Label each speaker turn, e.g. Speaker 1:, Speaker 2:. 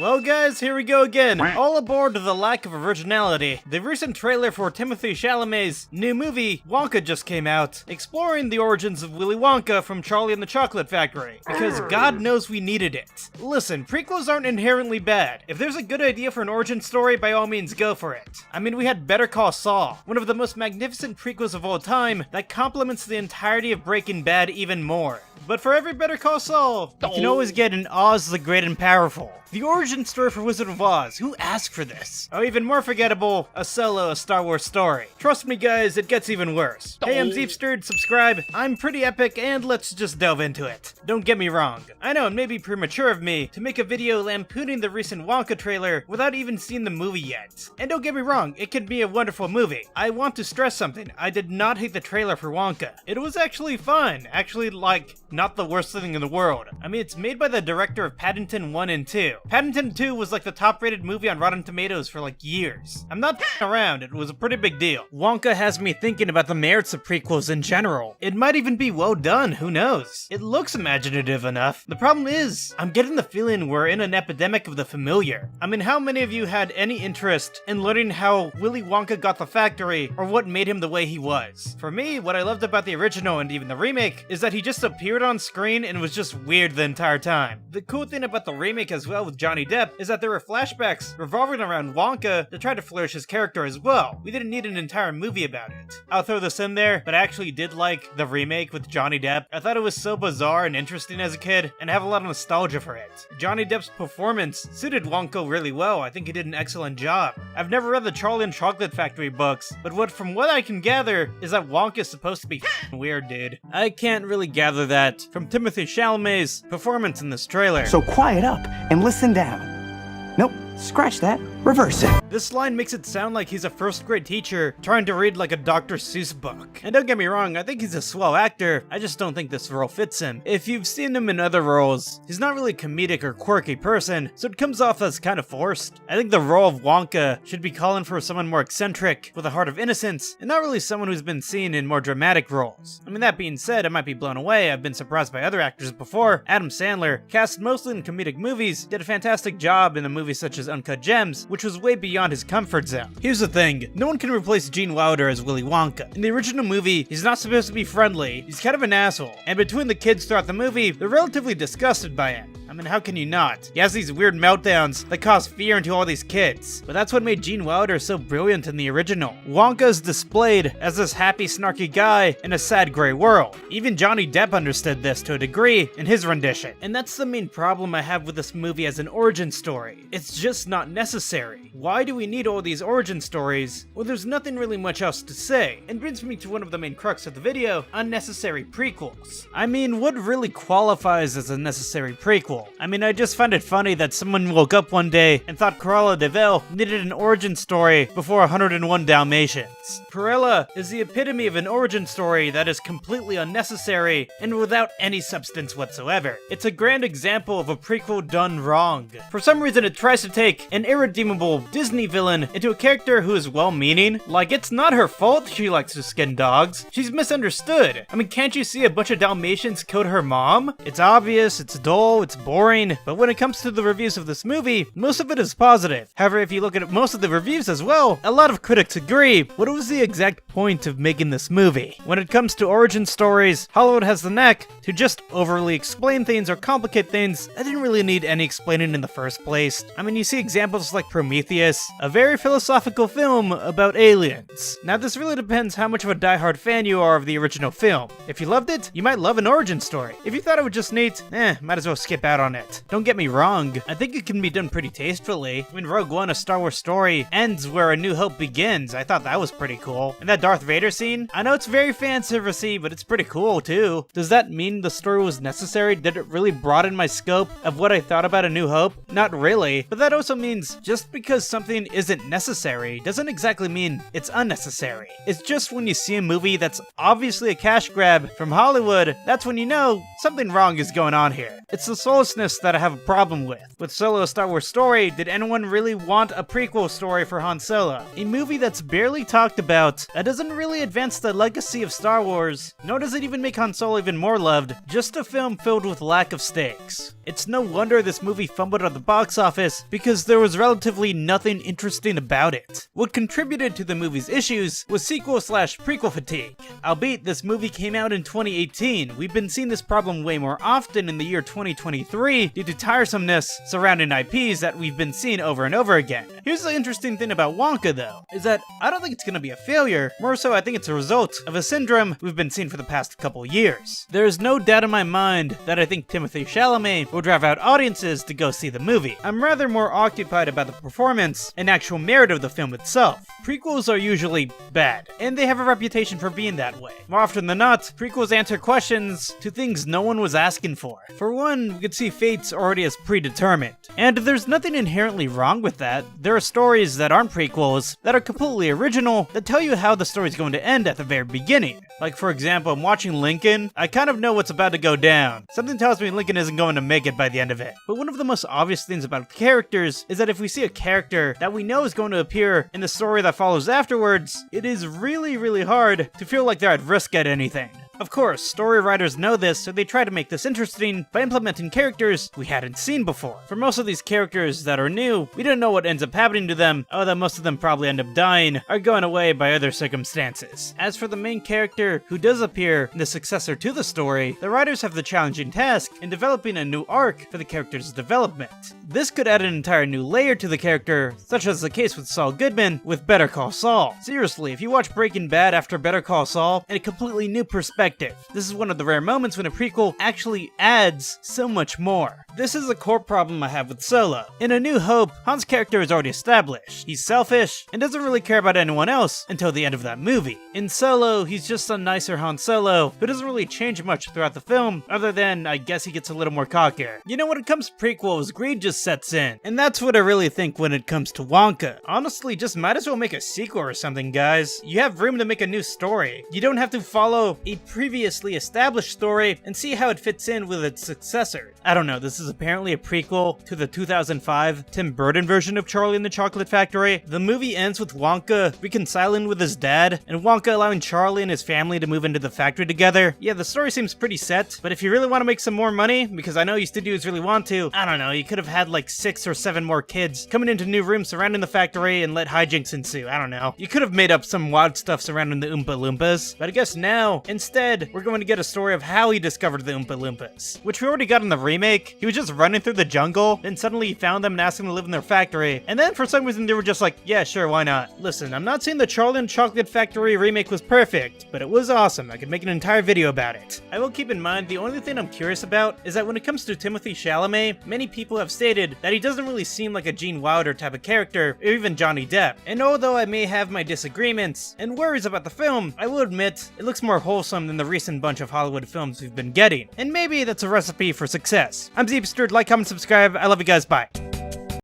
Speaker 1: Well guys, here we go again. All aboard the lack of originality. The recent trailer for Timothée Chalamet's new movie, Wonka, just came out, exploring the origins of Willy Wonka from Charlie and the Chocolate Factory. Because God knows we needed it. Listen, prequels aren't inherently bad. If there's a good idea for an origin story, by all means go for it. I mean, we had Better Call Saul, one of the most magnificent prequels of all time that complements the entirety of Breaking Bad even more. But for every Better Call Saul, you can always get an Oz the Great and Powerful. The origin story for Wizard of Oz, who asked for this? Or even more forgettable, a Solo, a Star Wars story. Trust me guys, it gets even worse. Hey, I'm Zeepster, subscribe, I'm pretty epic, and let's just delve into it. Don't get me wrong, I know it may be premature of me to make a video lampooning the recent Wonka trailer without even seeing the movie yet. And don't get me wrong, it could be a wonderful movie. I want to stress something, I did not hate the trailer for Wonka. It was actually fun, actually like, not the worst thing in the world. I mean, it's made by the director of Paddington 1 and 2. Paddington 2 was like the top rated movie on Rotten Tomatoes for like years. I'm not around, it was a pretty big deal. Wonka has me thinking about the merits of prequels in general. It might even be well done, who knows? It looks imaginative enough. The problem is, I'm getting the feeling we're in an epidemic of the familiar. I mean, how many of you had any interest in learning how Willy Wonka got the factory or what made him the way he was? For me, what I loved about the original and even the remake is that he just appeared on screen and was just weird the entire time. The cool thing about the remake as well with Johnny Depp is that there were flashbacks revolving around Wonka to try to flourish his character as well. We didn't need an entire movie about it. I'll throw this in there, but I actually did like the remake with Johnny Depp. I thought it was so bizarre and interesting as a kid, and I have a lot of nostalgia for it. Johnny Depp's performance suited Wonka really well. I think he did an excellent job. I've never read the Charlie and Chocolate Factory books, but from what I can gather is that Wonka is supposed to be weird, dude. I can't really gather that from Timothée Chalamet's performance in this trailer.
Speaker 2: So quiet up and listen down. Nope, scratch that. Reverse it.
Speaker 1: This line makes it sound like he's a first grade teacher trying to read like a Dr. Seuss book. And don't get me wrong, I think he's a swell actor, I just don't think this role fits him. If you've seen him in other roles, he's not really a comedic or quirky person, so it comes off as kind of forced. I think the role of Wonka should be calling for someone more eccentric, with a heart of innocence, and not really someone who's been seen in more dramatic roles. I mean, that being said, I might be blown away, I've been surprised by other actors before. Adam Sandler, cast mostly in comedic movies, did a fantastic job in a movie such as Uncut Gems, which was way beyond his comfort zone. Here's the thing, no one can replace Gene Wilder as Willy Wonka. In the original movie, he's not supposed to be friendly, he's kind of an asshole, and between the kids throughout the movie, they're relatively disgusted by him. I mean, how can you not? He has these weird meltdowns that cause fear into all these kids. But that's what made Gene Wilder so brilliant in the original. Wonka's displayed as this happy, snarky guy in a sad, gray world. Even Johnny Depp understood this to a degree in his rendition. And that's the main problem I have with this movie as an origin story. It's just not necessary. Why do we need all these origin stories? Well, there's nothing really much else to say. And brings me to one of the main crux of the video, unnecessary prequels. I mean, what really qualifies as a necessary prequel? I mean, I just find it funny that someone woke up one day and thought Cruella de Vil needed an origin story before 101 Dalmatians. Cruella is the epitome of an origin story that is completely unnecessary and without any substance whatsoever. It's a grand example of a prequel done wrong. For some reason, it tries to take an irredeemable Disney villain into a character who is well-meaning. Like, it's not her fault she likes to skin dogs. She's misunderstood. I mean, can't you see a bunch of Dalmatians killed her mom? It's obvious, it's dull, it's boring, but when it comes to the reviews of this movie, most of it is positive. However, if you look at most of the reviews as well, a lot of critics agree. What was the exact point of making this movie? When it comes to origin stories, Hollywood has the knack to just overly explain things or complicate things that didn't really need any explaining in the first place. I mean, you see examples like Prometheus, a very philosophical film about aliens. Now, this really depends how much of a diehard fan you are of the original film. If you loved it, you might love an origin story. If you thought it was just neat, might as well skip out on it. Don't get me wrong, I think it can be done pretty tastefully. I mean, Rogue One, a Star Wars story, ends where A New Hope begins. I thought that was pretty cool. And that Darth Vader scene, I know it's very fan-servicey, but it's pretty cool too. Does that mean the story was necessary? Did it really broaden my scope of what I thought about A New Hope? Not really, but that also means just because something isn't necessary doesn't exactly mean it's unnecessary. It's just when you see a movie that's obviously a cash grab from Hollywood, that's when you know something wrong is going on here. It's the sole closeness that I have a problem with. With Solo a Star Wars story, did anyone really want a prequel story for Han Solo? A movie that's barely talked about, that doesn't really advance the legacy of Star Wars, nor does it even make Han Solo even more loved, just a film filled with lack of stakes. It's no wonder this movie fumbled at the box office, because there was relatively nothing interesting about it. What contributed to the movie's issues was sequel/prequel fatigue. Albeit this movie came out in 2018, we've been seeing this problem way more often in the year 2023 due to tiresomeness surrounding IPs that we've been seeing over and over again. Here's the interesting thing about Wonka though, is that I don't think it's gonna be a failure, more so I think it's a result of a syndrome we've been seeing for the past couple years. There's no doubt in my mind that I think Timothée Chalamet will drive out audiences to go see the movie. I'm rather more occupied about the performance and actual merit of the film itself. Prequels are usually bad, and they have a reputation for being that way. More often than not, prequels answer questions to things no one was asking for. For one, we could see fates already as predetermined. And there's nothing inherently wrong with that. There are stories that aren't prequels that are completely original that tell you how the story's going to end at the very beginning. Like for example, I'm watching Lincoln, I kind of know what's about to go down. Something tells me Lincoln isn't going to make it by the end of it. But one of the most obvious things about the characters is that if we see a character that we know is going to appear in the story that follows afterwards, it is really hard to feel like they're at risk at anything. Of course, story writers know this, so they try to make this interesting by implementing characters we hadn't seen before. For most of these characters that are new, we don't know what ends up happening to them, although most of them probably end up dying or going away by other circumstances. As for the main character who does appear in the successor to the story, the writers have the challenging task in developing a new arc for the character's development. This could add an entire new layer to the character, such as the case with Saul Goodman with Better Call Saul. Seriously, if you watch Breaking Bad after Better Call Saul, in a completely new perspective, this is one of the rare moments when a prequel actually adds so much more. This is a core problem I have with Solo. In A New Hope, Han's character is already established. He's selfish and doesn't really care about anyone else until the end of that movie. In Solo, he's just a nicer Han Solo who doesn't really change much throughout the film, other than I guess he gets a little more cockier. You know, when it comes to prequels, greed just sets in, and that's what I really think when it comes to Wonka. Honestly, just might as well make a sequel or something, guys. You have room to make a new story. You don't have to follow a previously established story and see how it fits in with its successor. I don't know, this is apparently a prequel to the 2005 Tim Burton version of Charlie and the Chocolate Factory. The movie ends with Wonka reconciling with his dad, and Wonka allowing Charlie and his family to move into the factory together. Yeah, the story seems pretty set, but if you really want to make some more money, because I know you studios really want to, I don't know, you could have had like 6 or 7 more kids coming into new rooms surrounding the factory and let hijinks ensue. I don't know. You could have made up some wild stuff surrounding the Oompa Loompas, but I guess now, instead, we're going to get a story of how he discovered the Oompa Loompas, which we already got in the remake. He was just running through the jungle, then suddenly he found them and asked them to live in their factory, and then for some reason they were just like, yeah, sure, why not? Listen, I'm not saying the Charlie and Chocolate Factory remake was perfect, but it was awesome. I could make an entire video about it. I will keep in mind, the only thing I'm curious about is that when it comes to Timothée Chalamet, many people have stated that he doesn't really seem like a Gene Wilder type of character, or even Johnny Depp. And although I may have my disagreements and worries about the film, I will admit, it looks more wholesome than the recent bunch of Hollywood films we've been getting. And maybe that's a recipe for success. I'm Zeepster, like, comment, subscribe. I love you guys, bye.